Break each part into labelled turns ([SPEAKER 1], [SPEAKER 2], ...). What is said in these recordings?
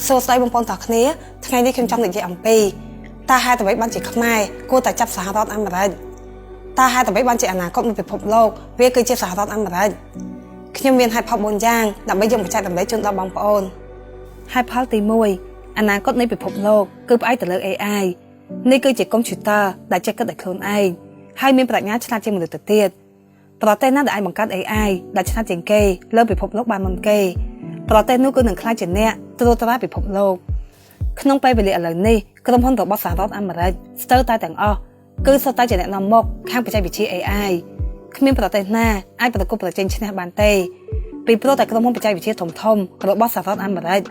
[SPEAKER 1] សួស្តីបងប្អូនទាំងគ្នាថ្ងៃនេះខ្ញុំចង់និយាយអំពីតើហេតុអ្វីបានជាខ្មែរគួរតែចាប់សហរដ្ឋអាមេរិកតើហេតុអ្វីបានជាអនាគតនៃពិភពលោកវាគឺជាសហរដ្ឋអាមេរិកខ្ញុំមានហេតុផល4យ៉ាងដើម្បីយកមកចែករំលែកជូនដល់បងប្អូនហេតុផលទី1អនាគតនៃពិភពលោកគឺផ្អែកទៅលើ AI នេះគឺជាកុំព្យូទ័រដែលចេះគិតដោយខ្លួនឯងហើយមានប្រាជ្ញាឆ្លាតជាងមនុស្សទៅទៀតប្រទេសណាដែលអាចបង្កើត AI ដែលឆ្លាតជាងគេលើពិភពលោកបានមុនគេប្រទេសនោះគឺនឹងក្លាយជាអ្នកត្រួតត្រាពិភពលោកក្នុងពេលវេលាឥឡូវនេះក្រុមហ៊ុនរបស់សហរដ្ឋអាមេរិកស្ទើរតែទាំងអស់គឺសុទ្ធតែជាអ្នកនាំមុខខាងបច្ចេកវិទ្យា AI គ្មានប្រទេសណាអាចប្រកួតប្រជែងឈ្នះបានទេពីព្រោះតែក្រុមហ៊ុនបច្ចេកវិទ្យាធំៗរបស់សហរដ្ឋអាមេរិក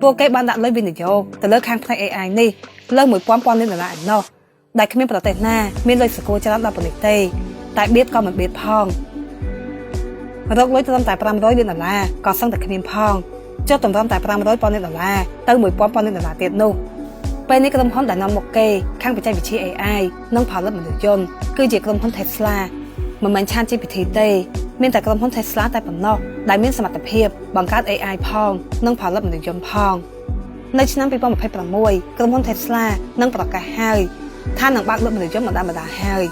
[SPEAKER 1] ពួកគេបានដាក់លុយវិនិយោគទៅលើខាងផ្នែក AI នេះលើ$1000 លានឯណោះដែលគ្មានប្រទេសណាមានលុយសកលច្រើនដល់ប៉ុណ្ណេះទេតែបៀតក៏មិនបៀតផងរកលុយត្រឹមតែ$500 លានក៏សឹងតែគ្មានផងចុះតម្រាំតែ$500 លានទៅ$1000 លានទៀតនោះពេលនេះក្រុមហ៊ុនដែលនាំមុខគេខាងបច្ចេកវិទ្យា AI និងផលិតមនុស្សយន្តគឺជាក្រុមហ៊ុន Tesla មិនមែន ChatGPT ទេមានតែក្រុមហ៊ុន Tesla តែប៉ុណ្ណោះដែលមានសមត្ថភាពបង្កើត AI ផងនិងផលិតមនុស្សយន្តផងនៅឆ្នាំ2026ក្រុមហ៊ុន Tesla នឹងប្រកាសហើយថានឹងបើកលក់មនុស្សយន្តម្ដងហើយ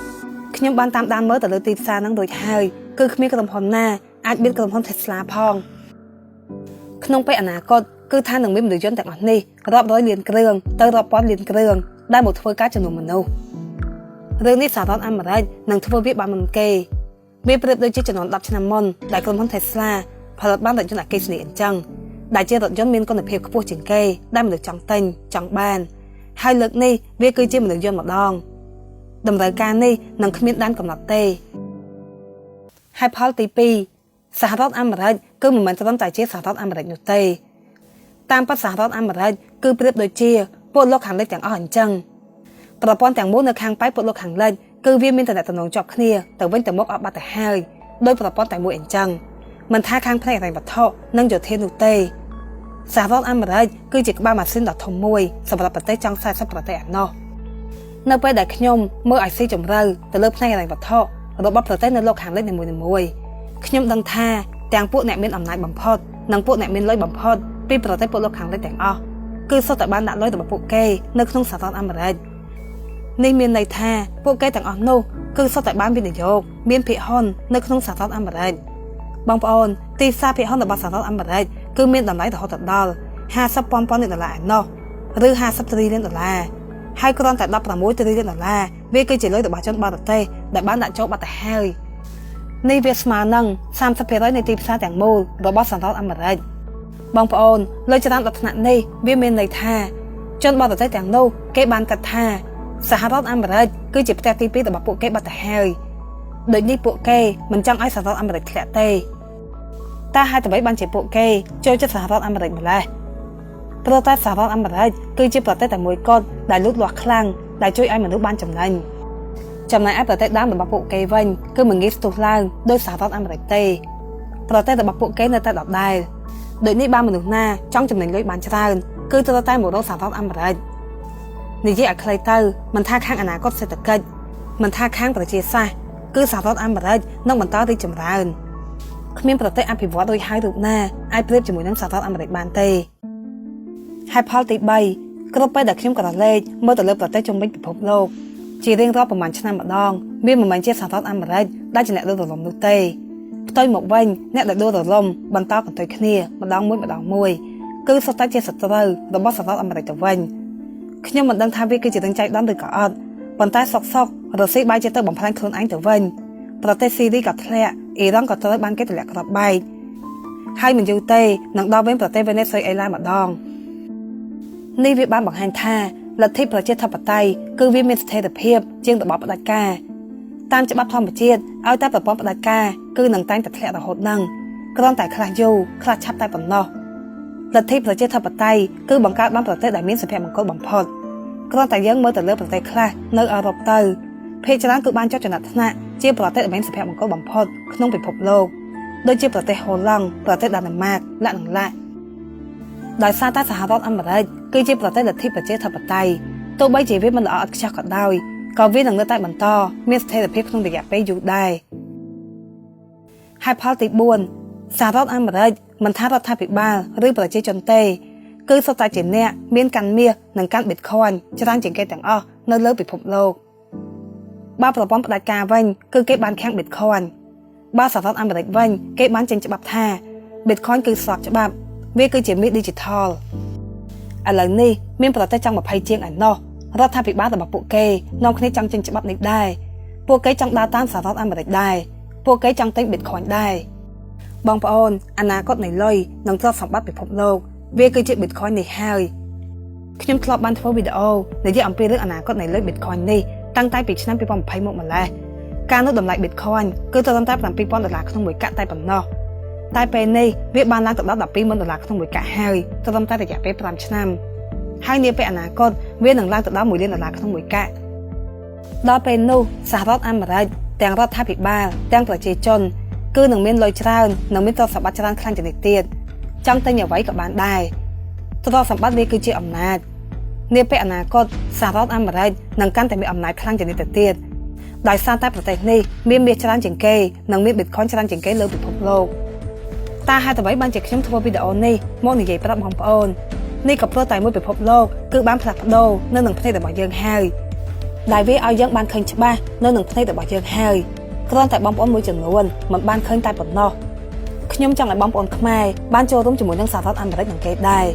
[SPEAKER 1] ខ្ញុំបានតាមដានមើលទៅលើទីផ្សារនឹងរួចហើយគឺគ្មានក្រុមហ៊ុនណាអាចបៀតក្រុមហ៊ុន Tesla ផងក្នុងពេលអនាគតគឺថានឹងមានមនុស្សយន្តទាំងអស់នេះរាប់រយលានគ្រឿងទៅរាប់ពាន់លានគ្រឿងដែលមកធ្វើការជំនួសមនុស្សរឿងនេះសហរដ្ឋអាមេរិកនឹងធ្វើវាបានមុនគេវាប្រៀបដូចជាចំនួន10ឆ្នាំមុនដែលក្រុមហ៊ុន Tesla ផលិតបានរថយន្តអគ្គិសនីអញ្ចឹងដែលជារថយន្តមានគុណភាពខ្ពស់ជាងគេដែលមនុស្សចង់ទិញចង់បានហើយលើកនេះវាគឺជាមនុស្សយន្តម្ដងតម្រូវការនេះនឹងគ្មានដែនកំណត់ទេហើយផលទី2សហរដ្ឋអាមេរិកគឺមិនមែនត្រឹមតែជាសហរដ្ឋអាមេរិកនោះទេតាមពិតសហរដ្ឋអាមេរិកគឺប្រៀបដូចជាពួកលោកខាងលិចទាំងអស់អញ្ចឹងប្រព័ន្ធទាំងមូលនៅខាងប៉ែកពួកលោកខាងលិចគឺវាមានតំណែងជាប់គ្នាទៅវិញទៅមកអត់បាត់ទៅហើយដោយប្រព័ន្ធតែមួយអញ្ចឹងមិនថាខាងផ្នែកហិរញ្ញវត្ថុនិងយោធានោះទេសហរដ្ឋអាមេរិកគឺជាក្បាលម៉ាស៊ីនដ៏ធំមួយសម្រាប់ប្រទេសចុង40ប្រទេសឯណោះនៅពេលដែលខ្ញុំមើលឲ្យស៊ីជម្រៅទៅលើផ្នែកហិរញ្ញវត្ថុរបស់ប្រទេសនៅលោកខាងលិចនីមួយៗខ្ញុំដឹងថាទាំងពួកអ្នកមានអំណាចបំផុតនិងពួកអ្នកមានលុយបំផុតពីប្រទេសពួកលោកខាងលិចទាំងអស់គឺសុទ្ធតែបានដាក់លុយរបស់ពួកគេនៅក្នុងសហរដ្ឋអាមេរិកនេះមានន័យថាពួកគេទាំងអស់នោះគឺសុទ្ធតែបានវិនិយោគមានភាគហ៊ុននៅក្នុងសហរដ្ឋអាមេរិកបងប្អូនទីផ្សារភាគហ៊ុនរបស់សហរដ្ឋអាមេរិកគឺមានតម្លៃរហូតដល់$50,000 លានឯណោះឬ$50 ទ្រីលានហើយគ្រាន់តែ$16 ទ្រីលានវាគឺជាលុយរបស់ជនបរទេសដែលបានដាក់ចូលបាត់ទៅហើយនេះវាស្មើនឹង30% នៃទីផ្សារទាំងមូលរបស់សហរដ្ឋអាមេរិកបងប្អូនលុយច្រើនដល់ថ្នាក់នេះវាមានន័យថាជនបរទេសទាំងនោះគេបានគិតថាសហរដ្ឋអាមេរិកគឺជាផ្ទះទី2របស់ពួកគេបាត់ទៅហើយដូចនេះពួកគេមិនចង់ឲ្យសហរដ្ឋអាមេរិកធ្លាក់ទេតើហេតុអ្វីបានជាពួកគេចូលចិត្តសហរដ្ឋអាមេរិកម្ល៉េះព្រោះតែសហរដ្ឋអាមេរិកគឺជាប្រទេសតែមួយគត់ដែលលូតលាស់ខ្លាំងដែលជួយឲ្យមនុស្សបានចំណេញចំណែកឯប្រទេសដើមរបស់ពួកគេវិញគឺមិនងាយស្ទុះឡើងដោយសហរដ្ឋអាមេរិកទេប្រទេសរបស់ពួកគេនៅតែដដែលដូចនេះបើមនុស្សណាចង់ចំណេញលុយបានច្រើនគឺត្រូវតែមករកសហរដ្ឋអាមេរិកនិយាយឲ្យខ្លីទៅមិនថាខាងអនាគតសេដ្ឋកិច្ចមិនថាខាងប្រជាសាស្ត្រគឺសហរដ្ឋអាមេរិកនឹងបន្តរីកចម្រើនគ្មានប្រទេសអភិវឌ្ឍដូចហើយរូបណាអាចប្រៀបជាមួយនឹងសហរដ្ឋអាមេរិកបានទេហើយផលទី3គ្រប់ពេលដែលខ្ញុំក្រឡេកមើលទៅលើប្រទេសជុំវិញពិភពលោកជារៀងរាល់ប្រហែលឆ្នាំម្ដងវាមិនមែនជាសហរដ្ឋអាមេរិកដែលជាអ្នកដួលរលំនោះទេផ្ទុយមកវិញអ្នកដែលដួលរលំបន្តកន្ទុយគ្នាម្ដងមួយគឺសុទ្ធតែជាសត្រូវរបស់សហរដ្ឋអាមេរិកទៅវិញខ្ញុំមិនដឹងថាវាគឺជារឿងចៃដន្យឬក៏អត់ប៉ុន្តែសុករុស្ស៊ីបែរជាទៅបំផ្លាញខ្លួនឯងទៅវិញប្រទេសស៊ីរីក៏ធ្លាក់អ៊ីរ៉ង់ក៏ត្រូវបានគេទម្លាក់គ្រាប់បែកហើយមិនយូរទេនឹងដល់វិញប្រទេសវេណេស៊ុយអេឡាម្ដងនេះវាបានបង្ហាញថាលទ្ធិប្រជាធិបតេយ្យគឺវាមានស្ថិរភាពជាងរបបផ្ដាច់ការតាមច្បាប់ធម្មជាតិឲ្យតែប្រព័ន្ធផ្ដាច់ការគឺនឹងតែងតែធ្លាក់រហូតនឹងគ្រាន់តែខ្លះយូរខ្លះឆាប់តែប៉ុណ្ណោះលទ្ធិប្រជាធិបតេយ្យគឺបង្កើតបានប្រទេសដែលមានសុភមង្គលបំផុតគ្រាន់តែយើងមើលទៅលើប្រទេសខ្លះនៅអឺរ៉ុបទៅភាគច្រើនគឺបានចុះចំណាត់ថ្នាក់ជាប្រទេសដែលមានសុភមង្គលបំផុតក្នុងពិភពលោកដូចជាប្រទេសហូឡង់ប្រទេសដាណឺម៉ាកលក្ខណៈដោយសារតែសហរដ្ឋអាមេរិកគឺជាប្រទេសលទ្ធិប្រជាធិបតេយ្យទោះបីជាវាមិនល្អឥតខ្ចោះក៏ដោយក៏វានឹងនៅតែបន្តមានស្ថិរភាពក្នុងរយៈពេលយូរដែរហើយផលទី4សហរដ្ឋអាមេរិកមិនថារដ្ឋាភិបាលឬប្រជាជនទេ គឺសុទ្ធតែជាអ្នកមានកាន់មាសនិងកាន់ Bitcoin ច្រើនជាងគេទាំងអស់នៅលើពិភពលោកបើប្រព័ន្ធផ្ដាច់ការវិញគឺគេបានខាំង Bitcoin បើសហរដ្ឋអាមេរិកវិញគេបានចេញច្បាប់ថា Bitcoin គឺស្របច្បាប់វាគឺជាមាស Digital ឥឡូវនេះមានប្រទេសចង់20ជាងឯណោះរដ្ឋាភិបាលរបស់ពួកគេនាំគ្នាចង់ចេញច្បាប់នេះដែរពួកគេចង់ដើរតាមសហរដ្ឋអាមេរិកដែរពួកគេចង់ទិញ Bitcoin ដែរបងប្អូនអនាគតនៃលុយនិងទ្រព្យសម្បត្តិពិភពលោកវាគឺជា Bitcoin នេះហើយខ្ញុំធ្លាប់បានធ្វើវីដេអូនិយាយអំពីរឿងអនាគតនៃលុយ Bitcoin នេះតាំងតែពីឆ្នាំ2020មកម្ល៉េះកាលនោះតម្លៃ Bitcoin គឺត្រឹមតែ$7,000ក្នុងមួយកាក់តែប៉ុណ្ណោះតែពេលនេះវាបានឡើងទៅដល់$120,000ក្នុងមួយកាក់ហើយត្រឹមតែរយៈពេល5ឆ្នាំហើយនាពេលអនាគតវានឹងឡើងទៅដល់$1លានក្នុងមួយកាក់ដល់ពេលនោះសហរដ្ឋអាមេរិកទាំងរដ្ឋាភិបាលទាំងប្រជាជនគឺនឹងមានលុយច្រើននិងមានទ្រព្យសម្បត្តិច្រើនខ្លាំងជាងនេះទៀតចង់ទិញអ្វីក៏បានដែរទ្រព្យសម្បត្តិវាគឺជាអំណាចនាពេលអនាគតសហរដ្ឋអាមេរិកនឹងកាន់តែមានអំណាចខ្លាំងជាងនេះទៅទៀតដោយសារតែប្រទេសនេះមានមាសច្រើនជាងគេនិងមាន Bitcoin ច្រើនជាងគេលើពិភពលោកតើហេតុអ្វីបានជាខ្ញុំធ្វើវីដេអូនេះមកនិយាយប្រាប់បងប្អូននេះក៏ព្រោះតែមួយពិភពលោកគឺបានផ្លាស់ប្ដូរនៅនឹងភ្នែករបស់យើងហើយដែលវាឲ្យយើងបានឃើញច្បាស់នៅនឹងភ្នែករបស់យើងហើយគ្រាន់តែបងប្អូនមួយចំនួនមិនបានឃើញតែប៉ុណ្ណោះខ្ញុំចង់ឲ្យបងប្អូនខ្មែរបានចូលរួមជាមួយនឹងសហរដ្ឋអាមេរិកនឹងគេដែរ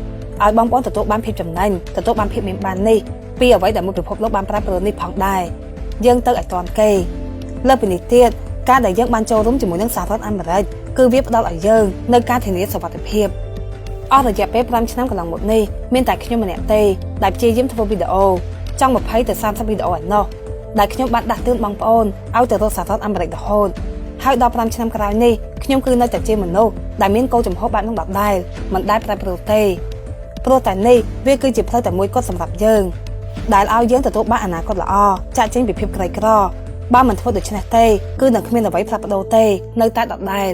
[SPEAKER 1] ឲ្យបងប្អូនទទួលបានភាពចំណេញទទួលបានភាពមានបាននេះពីអ្វីដែលមួយពិភពលោកបានប្រែប្រួលនេះផងដែរយើងទៅឲ្យទាន់គេលើពីនេះទៀតការដែលយើងបានចូលរួមជាមួយនឹងសហរដ្ឋអាមេរិកគឺវាផ្ដល់ឲ្យយើងនៅការធានាសុវត្ថិភាពអស់រយៈពេល5ឆ្នាំកន្លងមកនេះមានតែខ្ញុំម្នាក់ទេដែលព្យាយាមធ្វើវីដេអូចង់20ទៅ30វីដេអូឯណោះដែលខ្ញុំបានដាស់តឿនបងប្អូនឲ្យទៅរកសហរដ្ឋអាមេរិករហូតហើយដល់5ឆ្នាំក្រោយនេះខ្ញុំគឺនៅតែជាមនុស្សដែលមានគោលចំហបែបនោះដដែលមិនដែលប្រែប្រួលទេព្រោះតែនេះវាគឺជាផ្លូវតែមួយគត់សម្រាប់យើងដែលឲ្យយើងទទួលបានអនាគតល្អចាក់ចេញពីភាពក្រីក្របើមិនធ្វើដូច្នេះទេគឺនឹងគ្មានអ្វីផ្លាស់ប្ដូរទេនៅតែដដែល